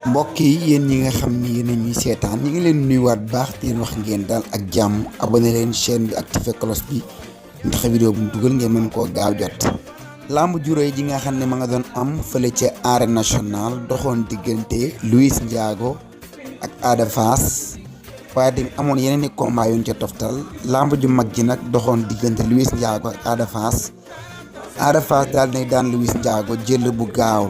mbokk yi yéen ñi nga xam ni yéen a ñuy seetaan ñi ngi leen nuyuwaat baax di leen wax ngeen daal ak jàmm abonné leen chaîne bi activé cloche bi ndax vidéo bu mu dugal ngeen mën koo gaaw jot. lamb ju rëy ji nga xam ne ma nga doon am fële ca arène nationale doxoon diggante Luis Ndiago ak Ada Fass waaye tamit amoon yeneen i combat yuñ ca toftal lamb ju mag ji nag doxoon diggante Luis Ndiago ak Ada Fass daal nay daan Luis Ndiago jël bu gaaw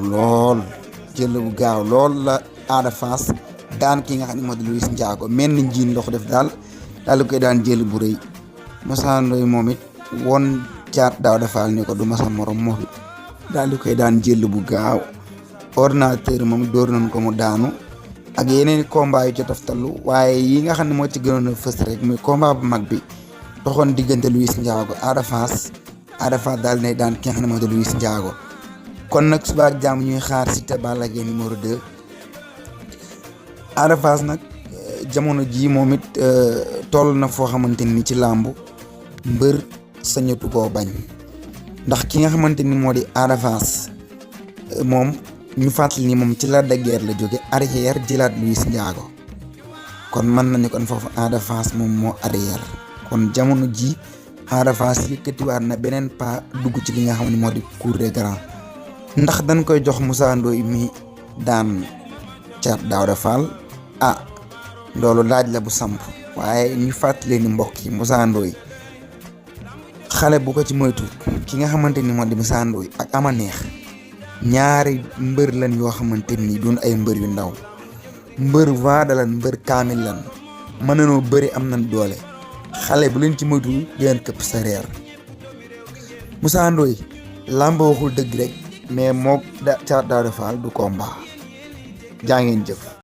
lool la Ada Fass daan ki nga xam ne moo di Luis Ndiago mel ni njiin ndox def daal di koy daan jël bu rëy Moussa Ndoye moom it woon caat daaw dafaal ni ko du masa morom moom it daal di koy daan jël bu gaaw ordinateur moom dóor nañ ko mu daanu ak yeneen combat yu ci toftalu waaye yi nga xam ne moo ci gënoon a fës rek muy combat bu mag bi doxoon diggante Luis Ndiago Ada Fass daal nay daan ki nga xam ne moo di Luis Ndiago kon nag suba ak jàmm ñuy xaar Siteu Balla Gaye numéro 2 Ada Fass nag jamono jii moom it toll na foo xamante ni ci làmb mbër sañatu koo bañ ndax ki nga xamante ni moo di Ada Fass moom ñu fàttali ni moom ci Lac de Guiers la jóge arrière jëlaat Luis Ndiago kon mën na ni kon foofu Ada Fass moom moo arrière kon jamono ji Ada Fass yëkkatiwaat na beneen pas dugg ci li nga xam ne moo di cour des grands ndax dañ koy jox Moussa Ndoye mi daan Thiat Daouda Fall loolu laaj la bu samp waaye ñu fàttali ni mbokk yi Moussa Ndoye xale bu ko ci moytu ki nga xamante ni moo di Moussa Ndoye ak ama neex ñaari mbër lan yoo xamante ni doon ay mbër yu ndaw mbër vaada lan mbër kaamil lan mën nañoo bëri am nañ doole xale bu leen ci moytu di leen këpp sa reer Moussa Ndoye làmb waxul dëgg rek mais mook Thiat Daouda Fall du combat jaa ngeen jëf